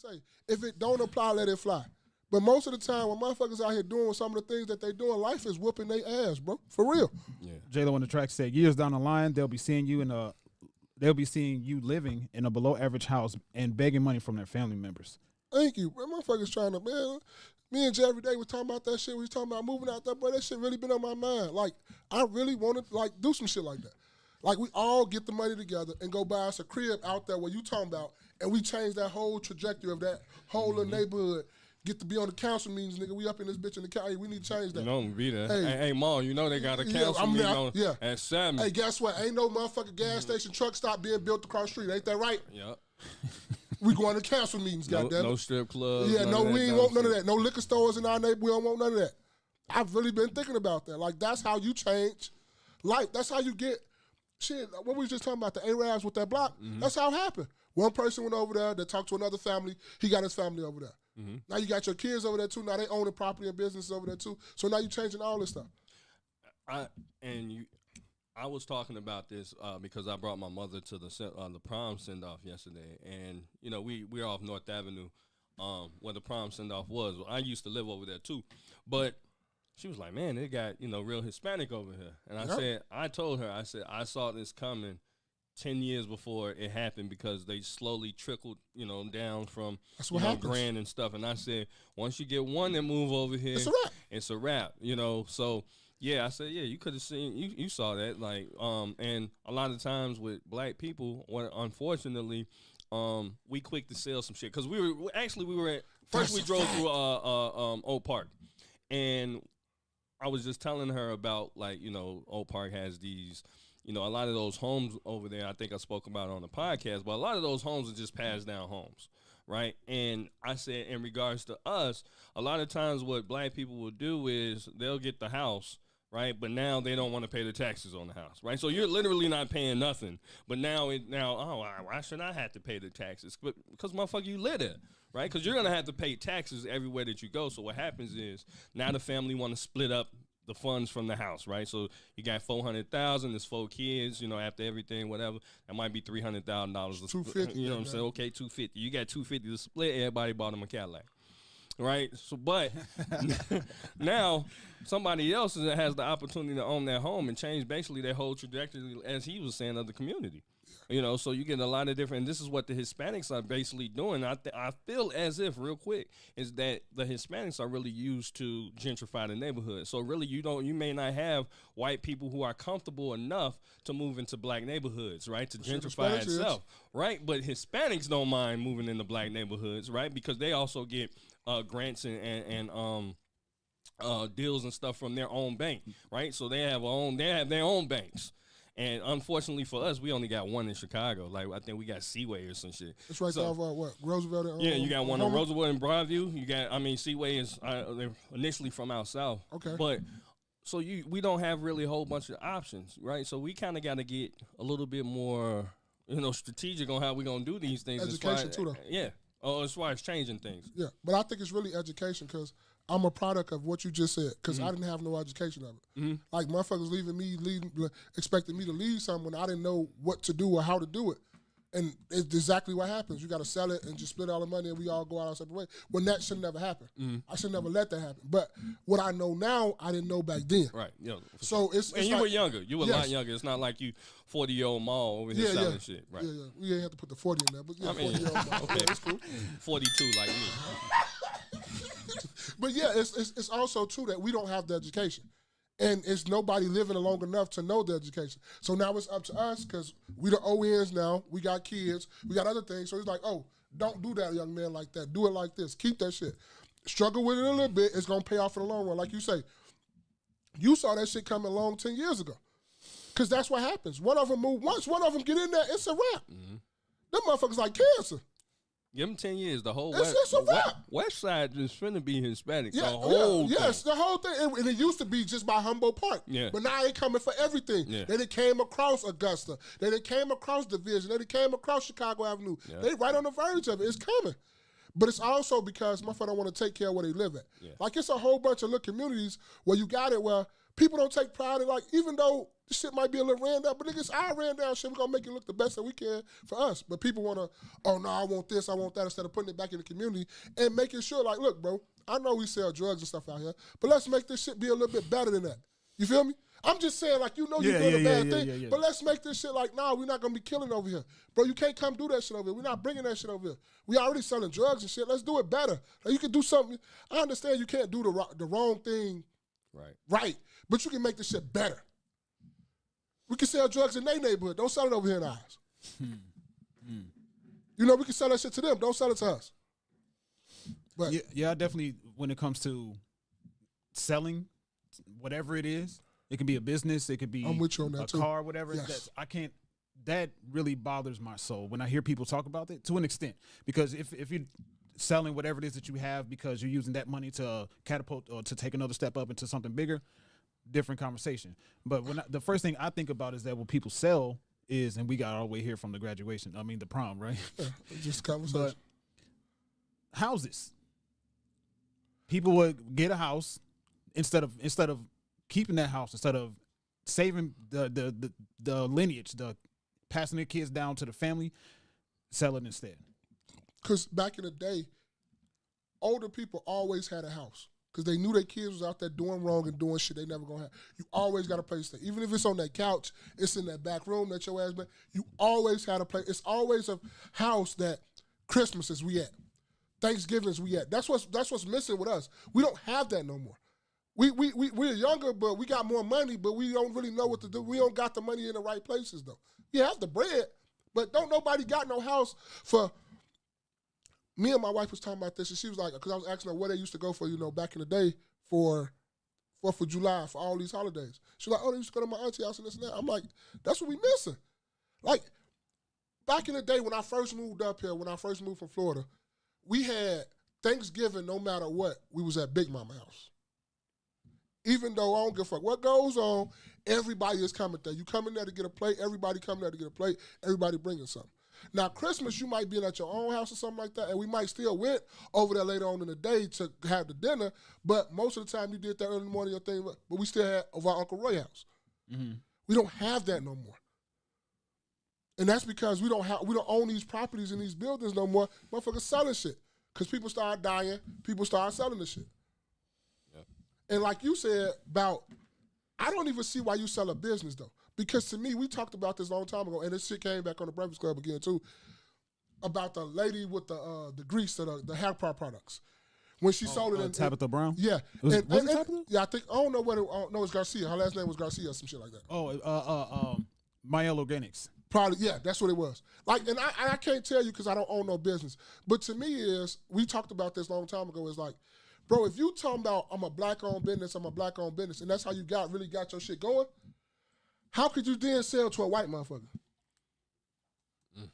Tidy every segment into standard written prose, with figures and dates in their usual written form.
say, if it don't apply, let it fly. But most of the time, when motherfuckers out here doing some of the things that they doing, life is whooping their ass, bro. For real. Yeah. J-Lo on the track said, years down the line, they'll be seeing you living in a below average house and begging money from their family members. Thank you. Man, motherfuckers trying to, man. Me and Jay every day was talking about that shit. We was talking about moving out there, boy. That shit really been on my mind. Like, I really want to, like, do some shit like that. Like, we all get the money together and go buy us a crib out there where you talking about, and we change that whole trajectory of that whole little neighborhood. Get to be on the council meetings, nigga. We up in this bitch in the county. We need to change that. You know I'm be there. Hey, Ma, you know they got a council meeting on at 7. Hey, guess what? Ain't no motherfucking gas station truck stop being built across the street. Ain't that right? Yep. We going to council meetings, goddammit. No strip clubs. Yeah, no, we ain't want none of that. No liquor stores in our neighborhood. We don't want none of that. I've really been thinking about that. Like, that's how you change life. That's how you get shit. What we was just talking about, the Arabs with that block, that's how it happened. One person went over there that talked to another family. He got his family over there. Now you got your kids over there too. Now they own the property and businesses over there too. So now you changing all this stuff. I was talking about this because I brought my mother to the prom send off yesterday, and you know we're off North Avenue, where the prom send off was. I used to live over there too, but she was like, "Man, they got real Hispanic over here," and I told her, I saw this coming 10 years before it happened because they slowly trickled, down from Grand and stuff. And I said, once you get one that move over here, it's a wrap. So yeah, I said, yeah, you could have seen, you saw that, like, and a lot of times with black people, unfortunately, we quick to sell some shit because we drove through Oak Park, and I was just telling her about, like, Oak Park has these. A lot of those homes over there, I think I spoke about it on the podcast, but a lot of those homes are just passed down homes, right? And I said, in regards to us, a lot of times what black people will do is they'll get the house, right? But now they don't want to pay the taxes on the house, right? So you're literally not paying nothing. But now, why should I have to pay the taxes? Because, motherfucker, you live there, right? Because you're going to have to pay taxes everywhere that you go. So what happens is now the family want to split up the funds from the house, right? So you got $400,000. There's 4 kids. After everything, whatever, that might be $300,000. $250. You know what I'm saying? Okay, $250. You got $250 to split. Everybody bought them a Cadillac, right? So, but now somebody else has the opportunity to own their home and change basically their whole trajectory, as he was saying, of the community. So you get a lot of different, and this is what the Hispanics are basically doing. I feel as if, real quick, is that the Hispanics are really used to gentrify the neighborhood. So really, you may not have white people who are comfortable enough to move into black neighborhoods, right? To gentrify itself, right? But Hispanics don't mind moving into black neighborhoods, right? Because they also get grants and deals and stuff from their own bank, right? So they have their own banks. And unfortunately for us, we only got one in Chicago. Like, I think we got Seaway or some shit. It's right there off what? Roosevelt and yeah, you got one on Roosevelt and Broadview. Seaway is they're initially from out south. Okay. But so we don't have really a whole bunch of options, right? So we kind of got to get a little bit more, strategic on how we're going to do these things. Education too, though. Yeah. As far as changing things. Yeah, but I think it's really education because I'm a product of what you just said because I didn't have no education of it. Like, motherfuckers expecting me to leave something when I didn't know what to do or how to do it. And it's exactly what happens. You got to sell it and just split all the money and we all go out our separate way. When that should never happen. I should never let that happen. But what I know now, I didn't know back then. Right. Yeah. So it's and you were younger. You were a lot younger. It's not like you 40-year-old Maul over here selling shit. Right. Yeah. We ain't have to put the 40 in there. But 40-year-old Maul. Okay. Yeah, that's cool. 42 like me. But yeah, it's also true that we don't have the education. And it's nobody living long enough to know the education. So now it's up to us because we the ONs now. We got kids. We got other things. So it's like, oh, don't do that, young man, like that. Do it like this. Keep that shit. Struggle with it a little bit. It's going to pay off in the long run. Like you say, you saw that shit coming along 10 years ago. Because that's what happens. One of them move once. One of them get in there, it's a wrap. Them motherfuckers like cancer. Give them 10 years. The whole West Side is finna be Hispanic. Yeah, the whole thing. Yes, the whole thing. And it used to be just by Humboldt Park. Yeah. But now they coming for everything. Yeah. Then it came across Augusta. Then it came across Division. Then it came across Chicago Avenue. Yeah. They right on the verge of it. It's coming. But it's also because motherfuckers don't want to take care of where they live at. Yeah. Like, it's a whole bunch of little communities where you got it where People don't take pride in, like, even though the shit might be a little ran down, but niggas, our ran down shit, we're going to make it look the best that we can for us. But people want to, oh, no, I want this, I want that, instead of putting it back in the community and making sure, like, look, bro, I know we sell drugs and stuff out here, but let's make this shit be a little bit better than that. You feel me? I'm just saying, like, you know you're doing a bad thing, but let's make this shit like, nah, we're not going to be killing over here. Bro, you can't come do that shit over here. We're not bringing that shit over here. We already selling drugs and shit. Let's do it better. Like, you can do something. I understand you can't do the wrong thing right, but you can make this shit better. We can sell drugs in their neighborhood. Don't sell it over here in ours. You know, we can sell that shit to them. Don't sell it to us. But yeah, definitely when it comes to selling, whatever it is, it could be a business, it could be I'm with you on that a too. car, whatever. Yes. That really bothers my soul when I hear people talk about it, to an extent. Because if you're selling whatever it is that you have because you're using that money to catapult or to take another step up into something bigger, different conversation. But the first thing I think about is that what people sell is, and we got all the way here from the the prom, right? Yeah, just conversation. But houses. People would get a house instead of keeping that house, instead of saving the lineage, the passing their kids down to the family, sell it instead. Because back in the day, older people always had a house because they knew their kids was out there doing wrong and doing shit they never gonna have. You always got a place to stay. Even if it's on that couch, it's in that back room that your ass been. You always had a place. It's always a house that Christmases we at, Thanksgivings we at. That's what's missing with us. We don't have that no more. We're younger, but we got more money, but we don't really know what to do. We don't got the money in the right places though. We have the bread, but don't nobody got no house for. Me and my wife was talking about this, and she was like, because I was asking her where they used to go for, back in the day for 4th of July, for all these holidays. She was like, oh, they used to go to my auntie house and this and that. I'm like, that's what we missing. Like, back in the day when I first moved up here, when I first moved from Florida, we had Thanksgiving, no matter what, we was at Big Mama house. Even though I don't give a fuck what goes on, everybody is coming there. You come in there to get a plate, everybody come there to get a plate, everybody bringing something. Now, Christmas, you might be at your own house or something like that, and we might still went over there later on in the day to have the dinner, but most of the time you did that early in the morning, your thing, but we still had over our Uncle Roy house. Mm-hmm. We don't have that no more. And that's because we don't own these properties in these buildings no more. Motherfuckers selling shit. Because people start dying, people start selling the shit. Yep. And like you said about, I don't even see why you sell a business though. Because to me, we talked about this a long time ago, and this shit came back on the Breakfast Club again too, about the lady with the grease, the hair products. When she sold it in Tabitha Brown? Yeah. Was it Tabitha? Yeah, I don't know what no, it's Garcia. Her last name was Garcia or some shit like that. Mael Organics. Probably, yeah, that's what it was. Like, and I can't tell you because I don't own no business. But to me we talked about this a long time ago, is like, bro, if you talking about I'm a black-owned business, and that's how you really got your shit going, how could you then sell to a white motherfucker? Mm.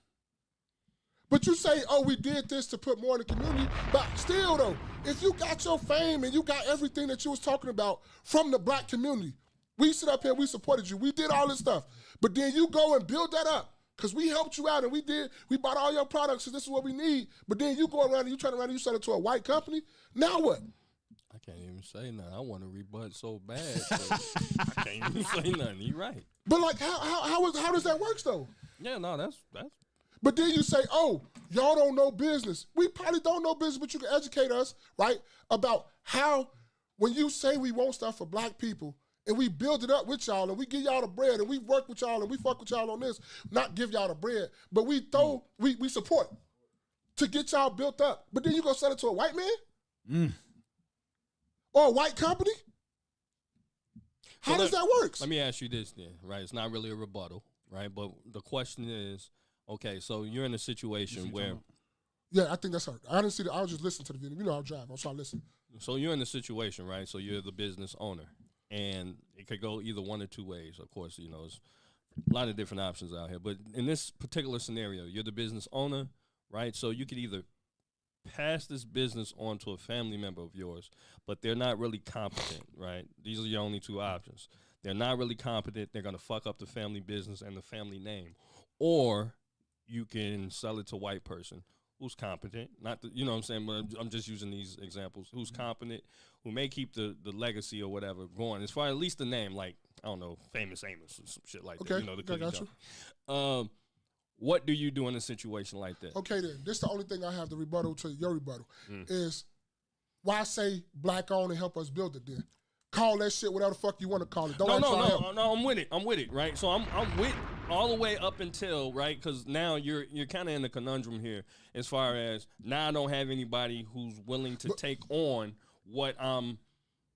But you say, oh, we did this to put more in the community. But still, though, if you got your fame and you got everything that you was talking about from the black community, we sit up here, we supported you, we did all this stuff. But then you go and build that up because we helped you out and we bought all your products and this is what we need. But then you go around and you turn around and you sell it to a white company. Now what? I can't even say nothing. I want to rebut so bad. So I can't even say nothing. You're right. But like, how does that work though? Yeah, no, that's. But then you say, oh, y'all don't know business. We probably don't know business, but you can educate us, right, about how when you say we want stuff for black people and we build it up with y'all and we give y'all the bread and we work with y'all and we fuck with y'all on this, not give y'all the bread, but we support to get y'all built up. But then you go sell it to a white man? Mm. Or a white company? How does that work? Let me ask you this then, right? It's not really a rebuttal, right? But the question is, okay, so you're in a situation where... Yeah, I think that's her. I didn't see I was just listening to the video. You know, I'll drive. I'll try to listen. So you're in a situation, right? So you're the business owner. And it could go either one or two ways. Of course, there's a lot of different options out here. But in this particular scenario, you're the business owner, right? So you could either pass this business on to a family member of yours, but they're not really competent, right? These are your only two options. They're not really competent. They're going to fuck up the family business and the family name. Or you can sell it to a white person who's competent, not the, you know what I'm saying, but I'm just using these examples, who's competent, who may keep the legacy or whatever going, as far as at least the name, like, I don't know, Famous Amos or some shit like that. You know, the I got you. What do you do in a situation like that? Okay, then. This is the only thing I have to rebuttal to your rebuttal is why say black owned and help us build it then? Call that shit whatever the fuck you want to call it. No, I'm with it, right? So I'm with all the way up until, right, because now you're kind of in a conundrum here as far as now I don't have anybody who's willing to take on what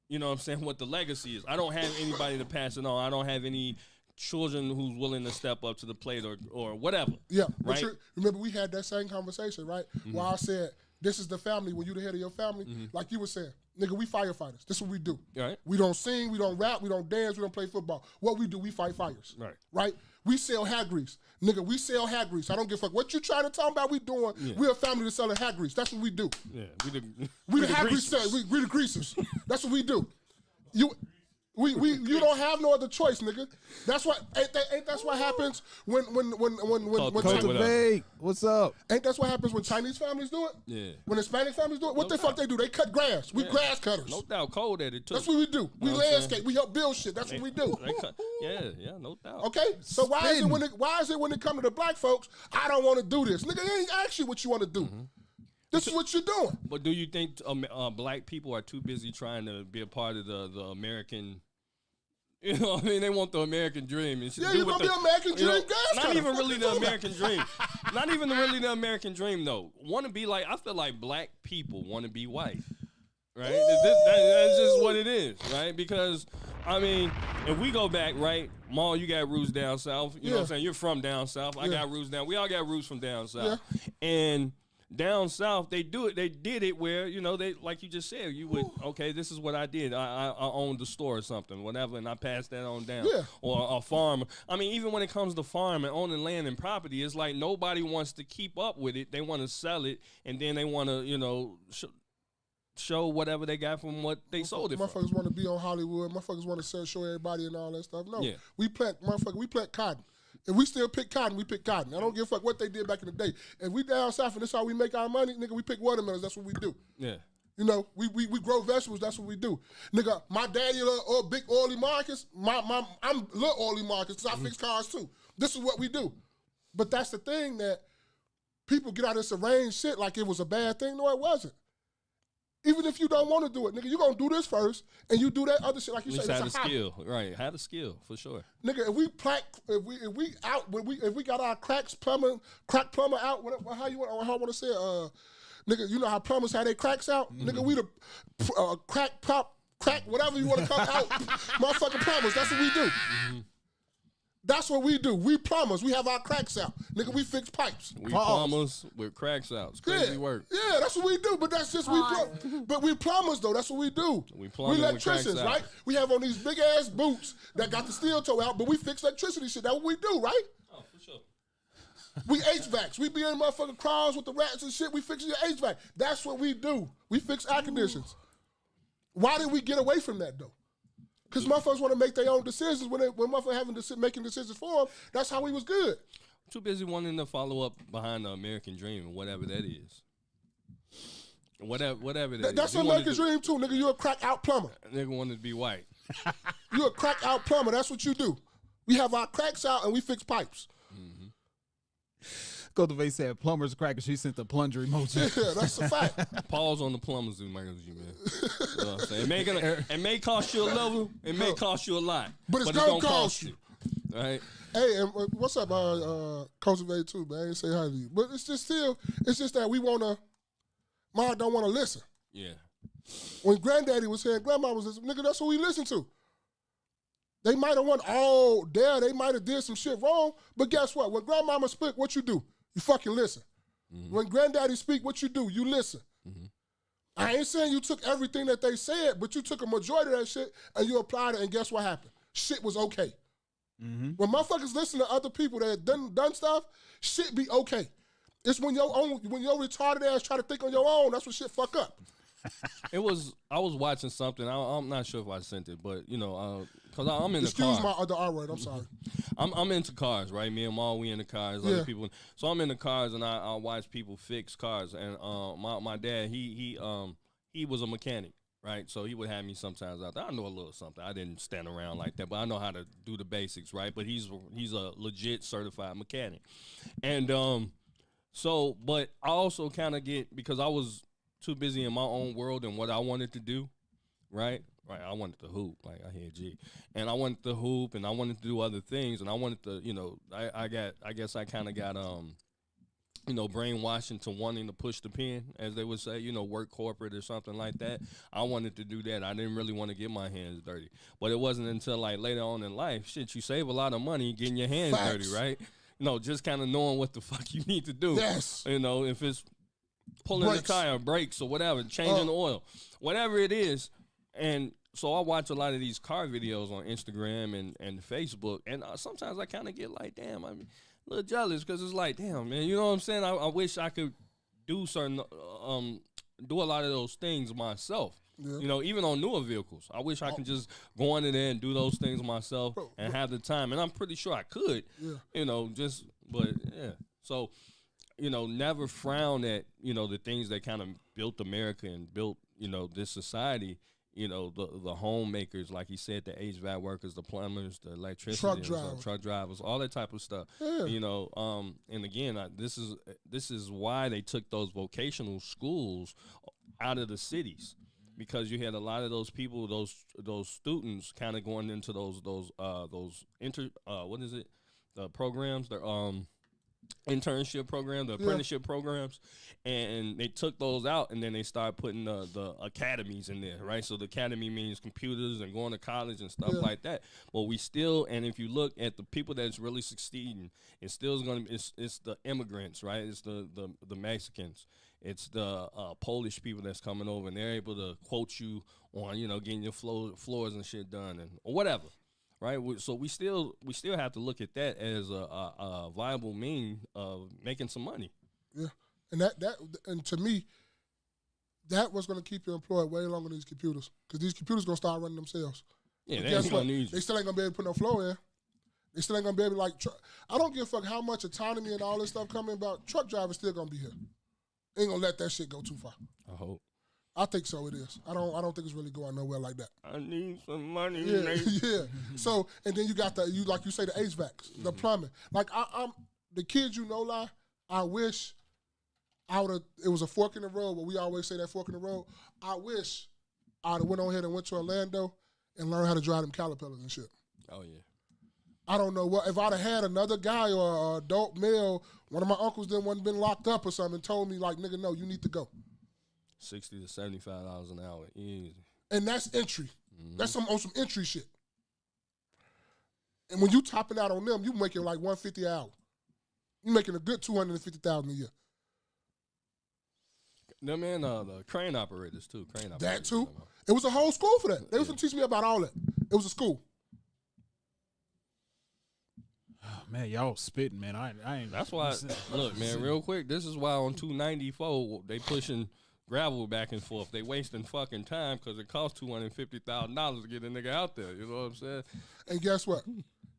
you know what I'm saying, what the legacy is. I don't have anybody to pass it on. I don't have any children who's willing to step up to the plate or whatever. Yeah, right? But remember we had that same conversation, right? Where I said, this is the family, when you the head of your family, like you were saying, nigga, we firefighters. This is what we do. Right. We don't sing, we don't rap, we don't dance, we don't play football. What we do, we fight fires. Right. Right? We sell hair grease. Nigga, we sell hair grease. I don't give a fuck. What you trying to talk about we doing, we're a family that's selling hair grease. That's what we do. Yeah, we the hair grease sellers. We the greasers. That's what we do. You don't have no other choice, nigga. That's what that's what happens when Cultivate. What's up? Ain't that's what happens when Chinese families do it? Yeah. When Hispanic families do it? What the fuck they do? They cut grass. We grass cutters. no doubt cold at it too. That's what we do. We Know what I'm landscape. saying? We help build shit. That's what we do. Yeah, no doubt. Okay? So why is it when it come to the black folks, I don't want to do this? Nigga, they ain't ask you what you want to do. This is what you're doing. But do you think black people are too busy trying to be a part of the American? You know what I mean? They want the American dream. And Yeah, you're going to be American dream gas Not cutter. even really the American dream. Not even really the American dream, though. Want to be like, I feel like black people want to be white. Right? That's just what it is, right? Because, I mean, if we go back, right, Maul, you got roots down south. You know what I'm saying? You're from down south. I got roots down. We all got roots from down south. Yeah. And down south, they did it where, you know, they, like you just said, you would, okay, this is what I did. I owned the store or something, whatever, and I passed that on down. Yeah. Or a farm. I mean, even when it comes to farm and owning land and property, it's like nobody wants to keep up with it. They want to sell it, and then they want to, you know, show whatever they got from what they sold it for. Motherfuckers want to be on Hollywood. Motherfuckers want to show everybody and all that stuff. No. Yeah. We plant cotton. If we still pick cotton, we pick cotton. I don't give a fuck what they did back in the day. If we down south and that's how we make our money, nigga, we pick watermelons. That's what we do. Yeah. You know, we grow vegetables. That's what we do. Nigga, my daddy little big oily markets. I'm little oily markets because I fix cars too. This is what we do. But that's the thing that people get out of this arranged shit like it was a bad thing. No, it wasn't. Even if you don't want to do it, nigga, you gonna do this first, and you do that other shit like you said. Have a skill, right? Have a skill for sure, nigga. If we got our crack plumber out, whatever, how I want to say, nigga, you know how plumbers have their cracks out, nigga. We the crack whatever you want to call out, motherfucking plumbers. That's what we do. That's what we do. We plumbers. We have our cracks out. Nigga, we fix pipes. We plumbers with cracks out. It's crazy work. Yeah, that's what we do. But that's just but we plumbers though. That's what we do. We plumbers. We electricians, right? We have on these big ass boots that got the steel toe out, but we fix electricity shit. That's what we do, right? Oh, for sure. We HVACs. We be in motherfucking cars with the rats and shit. We fix your HVAC. That's what we do. We fix air conditions. Why did we get away from that though? Because motherfuckers want to make their own decisions when motherfuckers making decisions for them. That's how we was good. Too busy wanting to follow up behind the American dream, whatever that is. Whatever that is. That's an American dream too, nigga. You a crack out plumber. Nigga wanted to be white. You a crack out plumber. That's what you do. We have our cracks out and we fix pipes. Cultivate said plumbers cracker. She sent the plunger emoji. Yeah, that's a fact. Pause on the plumbers emoji, man. You know what I'm saying? It may cost you a level. It may cost you a lot. But it's gonna cost you. Right? Hey, and what's up, Cultivate too, man? I ain't say hi to you. But it's just that we wanna, Mom don't wanna listen. Yeah. When Granddaddy was here, Grandma was listening, nigga, that's what we listen to. They might have they might have did some shit wrong, but guess what? When Grandmama speak, what you do? You fucking listen. When Granddaddy speak, what you do? You listen. I ain't saying you took everything that they said, but you took a majority of that shit and you applied it, and guess what happened? Shit was okay. When motherfuckers listen to other people that done stuff, shit be okay. It's when your retarded ass try to think on your own, that's when shit fuck up. It was. I was watching something. I'm not sure if I sent it, but you know, because I'm in the Excuse car. my the R word. I'm sorry. I'm into cars, right? Me and Maul, we in the cars. Yeah. Other people, so I'm in the cars, and I watch people fix cars. And my dad, he was a mechanic, right? So he would have me sometimes out there. I know a little something. I didn't stand around like that, but I know how to do the basics, right? But he's a legit certified mechanic, and so, but I also kind of get, because I was too busy in my own world and what I wanted to do, right? Right, I wanted to hoop, like I hear G, and I wanted to hoop, and I wanted to do other things, and I wanted to, you know, I guess I kind of got you know, brainwashed into wanting to push the pen, as they would say, you know, work corporate or something like that. I wanted to do that. I didn't really want to get my hands dirty, but it wasn't until like later on in life, shit, you save a lot of money getting your hands dirty, right? No, just kind of knowing what the fuck you need to do. Yes. You know, if it's pulling the tire, brakes, or whatever, changing the oil, whatever it is. And so I watch a lot of these car videos on Instagram and Facebook, and sometimes I kind of get like, damn, I'm a little jealous, because it's like, damn, man, you know what I'm saying? I wish I could do certain, do a lot of those things myself. Yeah. You know, even on newer vehicles, I wish I could just go under there and do those things myself and have the time. And I'm pretty sure I could, you know, but yeah. So, you know, never frown at, you know, the things that kind of built America and built, you know, this society. You know, the homemakers, like he said, the HVAC workers, the plumbers, the electricians, truck drivers, all that type of stuff. Yeah. You know, and again, this is why they took those vocational schools out of the cities, because you had a lot of those people, those students, kind of going into those programs, their internship program, the apprenticeship programs, and they took those out, and then they started putting the academies in there, right? So the academy means computers and going to college and stuff like that. But we still, and if you look at the people that's really succeeding, it's the immigrants, right? It's the Mexicans. It's the Polish people that's coming over, and they're able to quote you on, you know, getting your floors and shit done, or whatever. Right, so we still have to look at that as a viable mean of making some money. Yeah, and to me, that was going to keep you employed way longer than these computers, because these computers going to start running themselves. Yeah, they ain't gonna need you. They still ain't going to be able to put no flow in. They still ain't going to be able to, I don't give a fuck how much autonomy and all this stuff coming about. Truck drivers still going to be here. Ain't going to let that shit go too far. I hope. I think so. It is. I don't think it's really going nowhere like that. I need some money. Yeah, yeah. So, and then you got like you say, the HVACs, the plumbing. Like I'm the kids, you know, lie. I wish it was a fork in the road, but we always say that fork in the road. I wish I'd have went on ahead and went to Orlando and learned how to drive them Caterpillars and shit. Oh yeah. I don't know what if I'd have had another guy or an adult male, one of my uncles then wasn't been locked up or something, and told me like, nigga, no, you need to go. $60 to $75 an hour, easy. And that's entry. Mm-hmm. That's on some entry shit. And when you topping out on them, you making like $150 an hour. You making a good $250,000 a year. No, man, the crane operators too. That too. It was a whole school for that. They was gonna teach me about all that. It was a school. Oh, man, y'all spitting, man. I ain't. That's why. Look, man, real quick. This is why on 294 they pushing gravel back and forth. They wasting fucking time because it costs $250,000 to get a nigga out there. You know what I'm saying? And guess what?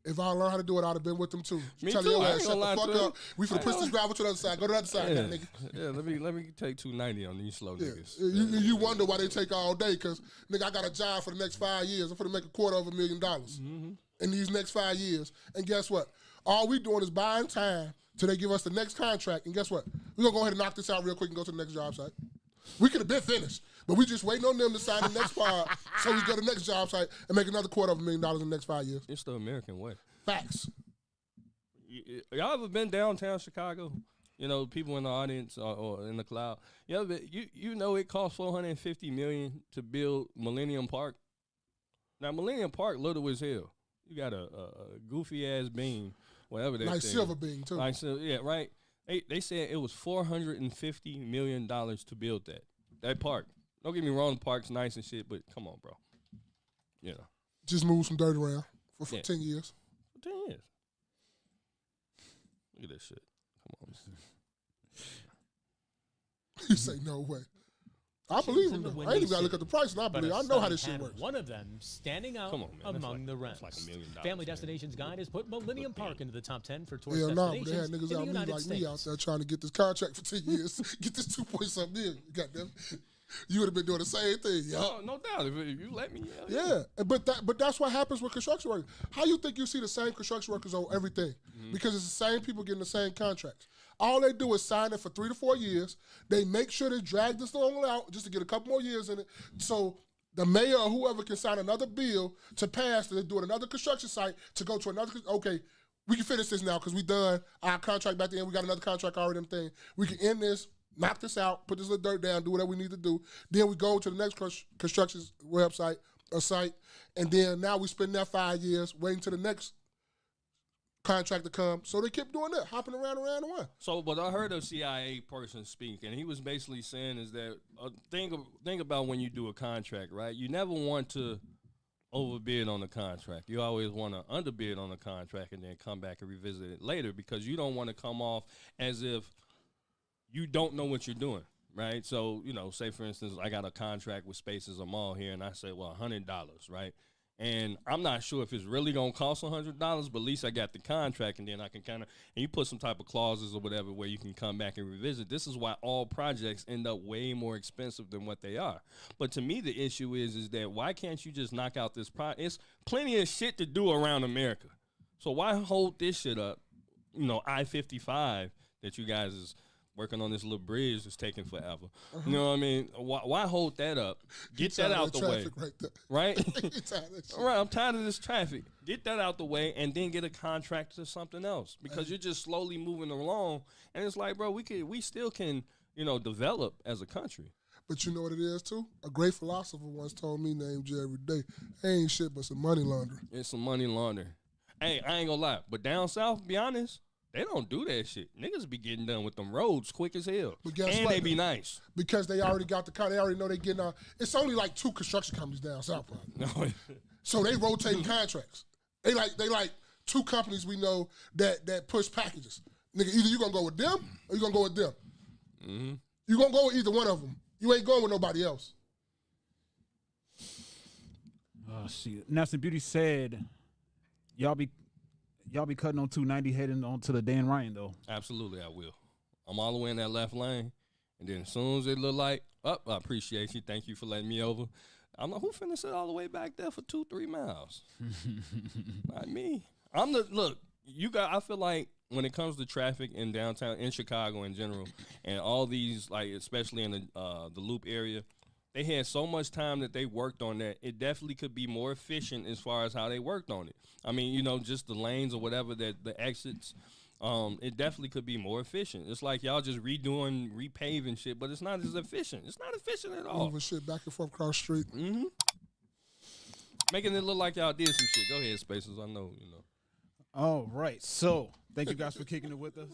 If I learned how to do it, I'd have been with them too. Me Tell too. your I ass, ain't shut gonna the lie fuck to up. We finna push this gravel to the other side. Go to the other side, nigga. Yeah, let me take 290 on these slow niggas. You wonder why they take all day, because nigga, I got a job for the next 5 years. I'm finna make $250,000 in these next 5 years. And guess what? All we doing is buying time till they give us the next contract. And guess what? We're gonna go ahead and knock this out real quick and go to the next job site. We could have been finished, but we just waiting on them to sign the next part so we go to the next job site and make another $250,000 in the next 5 years. It's the American way. Facts. Y'all ever been downtown Chicago? You know, people in the audience or in the crowd. You know it costs $450 million to build Millennium Park. Now Millennium Park little as hell. You got a goofy ass beam, whatever that. Nice silver beam too. Nice, yeah, right. They said it was $450 million to build that park. Don't get me wrong, the park's nice and shit, but come on, bro. You know, just move some dirt around for 10 years. For 10 years. Look at that shit. Come on. You say no way. I believe in him. the Though. I Windy ain't even got to look City. at the price, and I But believe. a I know how study this shit had works. one of them standing out Come on, man. That's among like- the that's rents. like $1 million, Family man. Destinations Guide has put Millennium Park into the top 10 for tourist Hell no, but destinations they had niggas in the out me United like States. me out there trying to get this contract for 10 years, get this 2-point-something million. Goddamn, you would have been doing the same thing, yo. Oh, no doubt. If you let me, hell Yeah, but that's what happens with construction workers. How you think you see the same construction workers on everything? Because it's the same people getting the same contracts. All they do is sign it for 3 to 4 years. They make sure they drag this long out just to get a couple more years in it. So the mayor or whoever can sign another bill to pass to do another construction site to go to another. Okay, we can finish this now because we done our contract back then. We got another contract already. Them thing. We can end this, knock this out, put this little dirt down, do whatever we need to do. Then we go to the next construction website or site, and then now we spend that 5 years waiting to the next contract to come. So they kept doing that, hopping around the one. So, but I heard a CIA person speak, and he was basically saying is that think about when you do a contract, right? You never want to overbid on the contract. You always want to underbid on the contract and then come back and revisit it later because you don't want to come off as if you don't know what you're doing, right? So, say for instance, I got a contract with Spaces or Mall here, and I say, well, $100, right? And I'm not sure if it's really going to cost $100, but at least I got the contract, and then I can and you put some type of clauses or whatever where you can come back and revisit. This is why all projects end up way more expensive than what they are. But to me, the issue is that why can't you just knock out this project? It's plenty of shit to do around America. So why hold this shit up, I-55 that you guys is working on this little bridge that's taking forever. You know what I mean? Why hold that up? Get that out the way. Right there. Right? It's tired of that shit. All right, I'm tired of this traffic. Get that out the way and then get a contract to something else because you're just slowly moving along. And it's like, bro, we still can, develop as a country. But you know what it is, too? A great philosopher once told me, named Jerry Day, ain't shit but some money laundering. It's some money laundering. Hey, I ain't gonna lie, but down south, be honest, they don't do that shit. Niggas be getting done with them roads quick as hell. But guess and what, they be though? nice. Because they already got the car. They already know they getting it's only like 2 construction companies down south, probably. No, So they rotating contracts. They like 2 companies we know that push packages. Nigga, either you gonna go with them or you gonna go with them. Mm-hmm. You gonna go with either one of them. You ain't going with nobody else. Oh shit! Nelson Beauty said, "Y'all be cutting on 290 heading on to the Dan Ryan though." Absolutely, I will. I'm all the way in that left lane, and then as soon as it look like, I appreciate you. Thank you for letting me over. I'm like, who finna sit all the way back there for 2-3 miles? Not me. I feel like when it comes to traffic in downtown, in Chicago in general, and all these, like, especially in the Loop area, they had so much time that they worked on that. It definitely could be more efficient as far as how they worked on it. I mean, just the lanes or whatever, that the exits, it definitely could be more efficient. It's like y'all just repaving shit, but it's not as efficient. It's not efficient at all. Moving shit back and forth across the street. Mm-hmm. Making it look like y'all did some shit. Go ahead, Spaces. I know, All right, so thank you guys for kicking it with us.